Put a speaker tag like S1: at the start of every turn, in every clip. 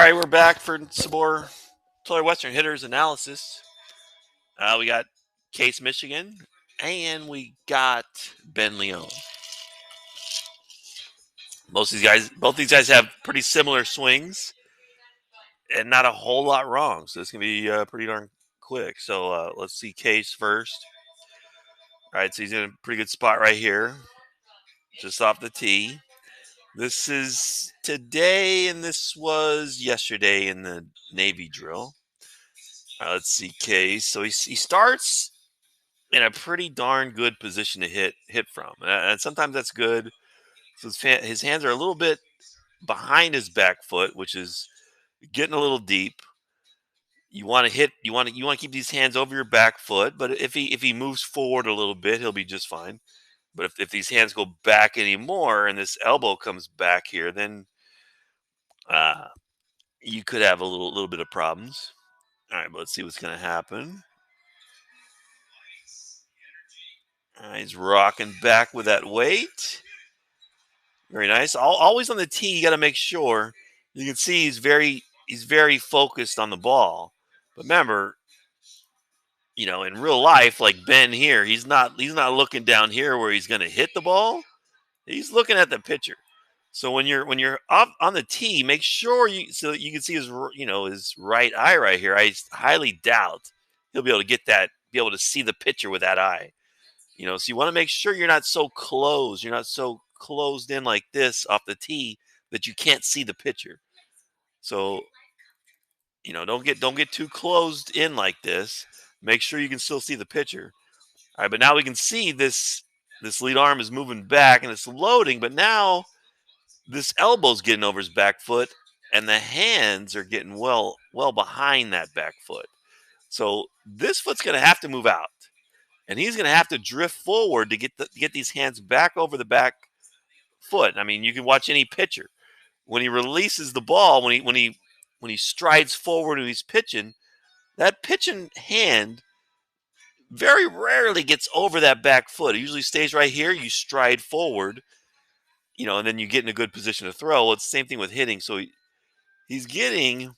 S1: right, we're back for some more Florida Western hitters analysis. We got Case, Michigan, and we got Ben Leone. Both these guys have pretty similar swings, and not a whole lot wrong. So this can be pretty darn quick. So let's see Case first. All right, so he's in a pretty good spot right here, just off the tee. This is today, and this was yesterday in the Navy drill. All right, let's see Case. So he starts in a pretty darn good position to hit from, and sometimes that's good. So his hands are a little bit behind his back foot, which is getting a little deep. You want to hit. You want to keep these hands over your back foot. But if he moves forward a little bit, he'll be just fine. But if these hands go back anymore and this elbow comes back here, then uh, you could have a little bit of problems. All right, but let's see what's going to happen. All right, he's rocking back with that weight. Very nice. Always on the tee, you got to make sure. You can see he's very focused on the ball. But remember, in real life, like Ben here, he's not looking down here where he's going to hit the ball. He's looking at the pitcher. So when you're up on the tee, make sure so that you can see his right eye right here. I highly doubt he'll be able to be able to see the pitcher with that eye. So you want to make sure you're not so close. You're not so closed in like this off the tee that you can't see the pitcher. So, don't get too closed in like this. Make sure you can still see the pitcher. All right, but now we can see this lead arm is moving back and it's loading, but now this elbow's getting over his back foot and the hands are getting well behind that back foot. So this foot's going to have to move out. And he's going to have to drift forward to get these hands back over the back foot. I mean, you can watch any pitcher when he releases the ball, when he strides forward and he's pitching, that pitching hand very rarely gets over that back foot. It usually stays right here. You stride forward, and then you get in a good position to throw. Well, it's the same thing with hitting. So he's getting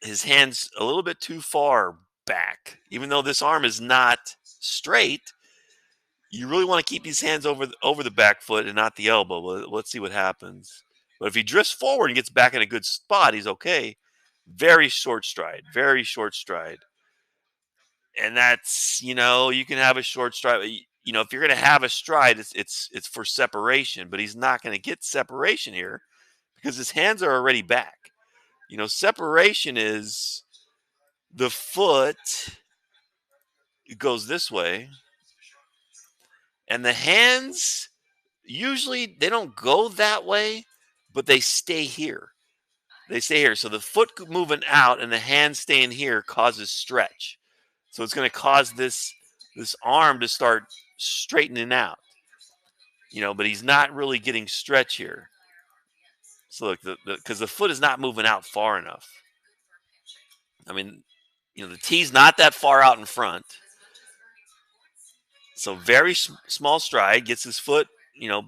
S1: his hands a little bit too far back, even though this arm is not straight. You really want to keep these hands over the back foot and not the elbow. Well, let's see what happens. But if he drifts forward and gets back in a good spot, he's okay. Very short stride, very short stride. And that's, you can have a short stride. If you're going to have a stride, it's for separation, but he's not going to get separation here because his hands are already back. Separation is the foot goes this way and the hands usually they don't go that way, but they stay here. They stay here. So the foot moving out and the hand staying here causes stretch. So it's going to cause this arm to start straightening out. But he's not really getting stretch here. So look, because the foot is not moving out far enough. I mean, the tee's not that far out in front. So very small stride, gets his foot,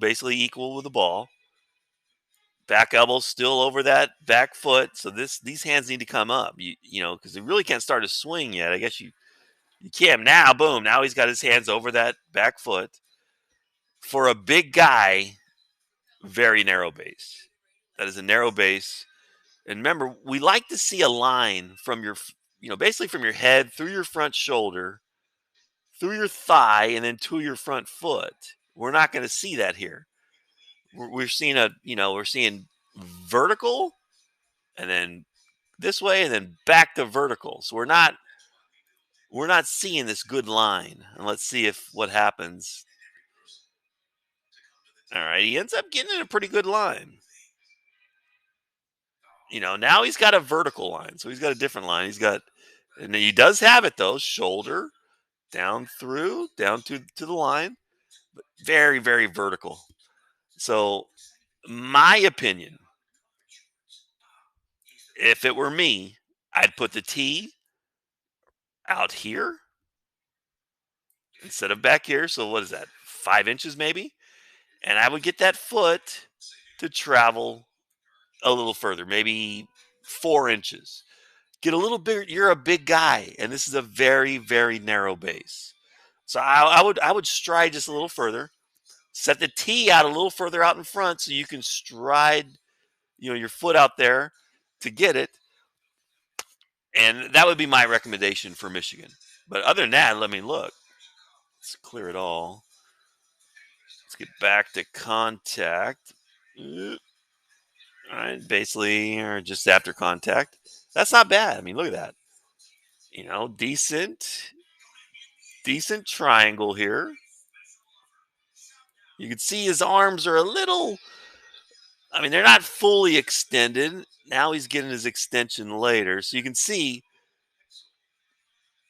S1: basically equal with the ball. Back elbow still over that back foot. So these hands need to come up, because he really can't start a swing yet. I guess you can now. Boom! Now he's got his hands over that back foot. For a big guy, very narrow base. That is a narrow base. And remember, we like to see a line from basically from your head through your front shoulder, through your thigh, and then to your front foot. We're not going to see that here. We're seeing vertical, and then this way, and then back to vertical. So we're not seeing this good line. And let's see what happens. All right, he ends up getting in a pretty good line. Now he's got a vertical line, so he's got a different line. And he does have it though, shoulder down to the line, but very, very vertical. So, my opinion, if it were me, I'd put the tee out here instead of back here. So what is that? 5 inches maybe? And I would get that foot to travel a little further, maybe 4 inches. Get a little bigger. You're a big guy, and this is a very, very narrow base. So I would stride just a little further. Set the tee out a little further out in front so you can stride, your foot out there to get it. And that would be my recommendation for Michigan. But other than that, let me look. Let's clear it all. Let's get back to contact. All right, basically, or just after contact. That's not bad. I mean, look at that. Decent triangle here. You can see his arms are a little, I mean, they're not fully extended. Now he's getting his extension later. So you can see,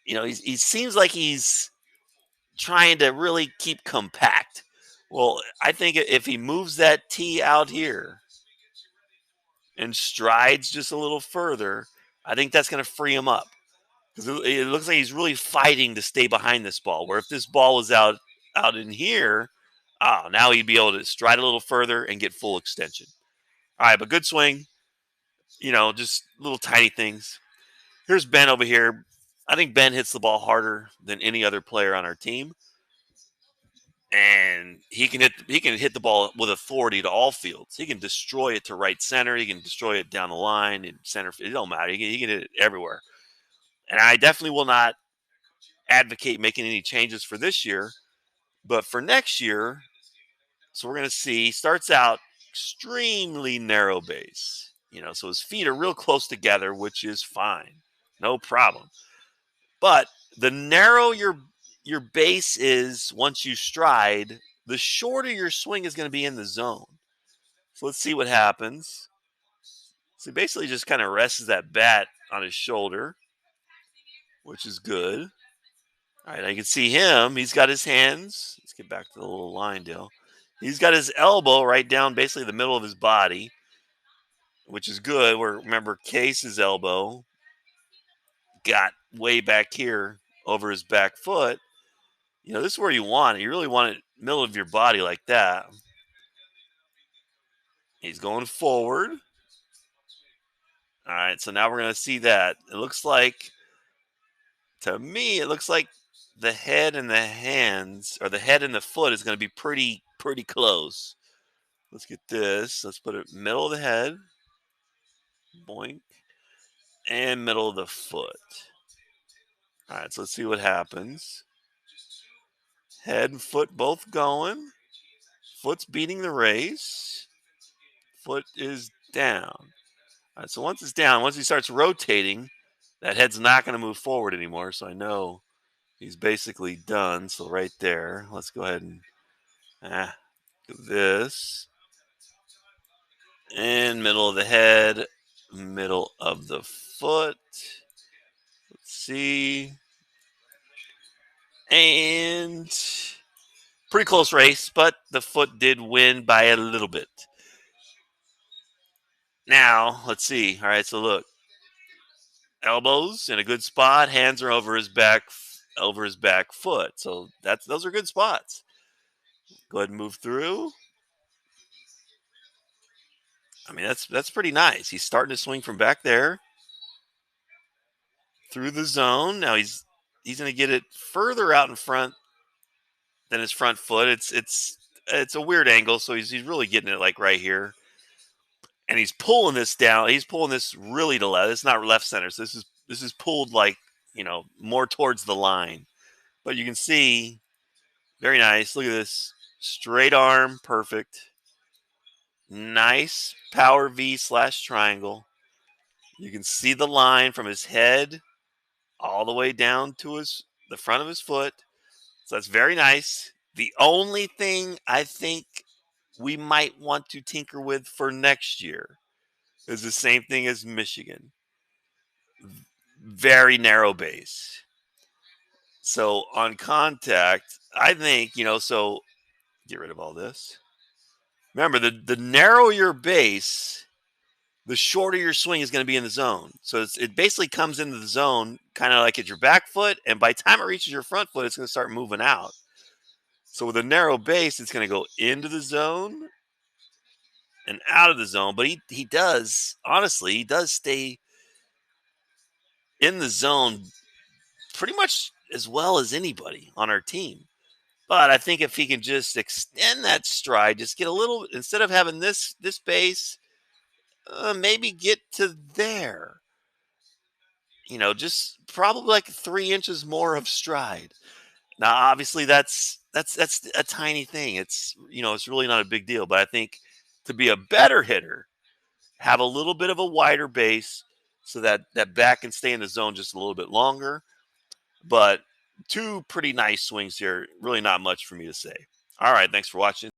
S1: he seems like he's trying to really keep compact. Well, I think if he moves that tee out here and strides just a little further, I think that's going to free him up. Because it looks like he's really fighting to stay behind this ball. Where if this ball was out in here, now he'd be able to stride a little further and get full extension. All right, but good swing. Just little tiny things. Here's Ben over here. I think Ben hits the ball harder than any other player on our team, and he can hit the ball with authority to all fields. He can destroy it to right center. He can destroy it down the line in center. It don't matter. He can hit it everywhere. And I definitely will not advocate making any changes for this year, but for next year. So we're going to see, starts out extremely narrow base, so his feet are real close together, which is fine. No problem. But the narrow your base is once you stride, the shorter your swing is going to be in the zone. So let's see what happens. So he basically just kind of rests that bat on his shoulder, which is good. All right, I can see him. He's got his hands. Let's get back to the little line, Dale. He's got his elbow right down basically the middle of his body, which is good. Where remember Case's elbow got way back here over his back foot. This is where you want it. You really want it middle of your body like that. He's going forward. All right, so now we're going to see that. It looks like, to me, it looks like the head and the hands, or the head and the foot is going to be pretty close. Let's get this. Let's put it middle of the head. Boink. And middle of the foot. All right, so let's see what happens. Head and foot both going. Foot's beating the race. Foot is down. All right, so once it's down, once he starts rotating, that head's not going to move forward anymore. So I know he's basically done. So right there, let's go ahead and do this. And middle of the head, middle of the foot. Let's see. And pretty close race, but the foot did win by a little bit. Now, let's see. All right, so look. Elbows in a good spot, hands are over his back foot. So those are good spots. Go ahead and move through. I mean, that's pretty nice. He's starting to swing from back there through the zone. Now he's going to get it further out in front than his front foot. It's a weird angle, so he's really getting it like right here. And he's pulling this down. He's pulling this really to left. It's not left center. So this is pulled like, more towards the line. But you can see, very nice. Look at this. Straight arm, perfect. Nice power V / triangle. You can see the line from his head all the way down to the front of his foot. So that's very nice. The only thing I think we might want to tinker with for next year is the same thing as Michigan. Very narrow base. So on contact, I think, so get rid of all this. Remember, the narrower your base, the shorter your swing is going to be in the zone. So it basically comes into the zone kind of like at your back foot, and by the time it reaches your front foot, it's going to start moving out. So with a narrow base, it's going to go into the zone and out of the zone, but he does, honestly, he does stay in the zone pretty much as well as anybody on our team. But I think if he can just extend that stride, just get a little, instead of having this base, maybe get to there. Just probably like 3 inches more of stride. Now, obviously, that's a tiny thing. It's really not a big deal. But I think to be a better hitter, have a little bit of a wider base so that that back can stay in the zone just a little bit longer. But two pretty nice swings here. Really not much for me to say. All right, thanks for watching.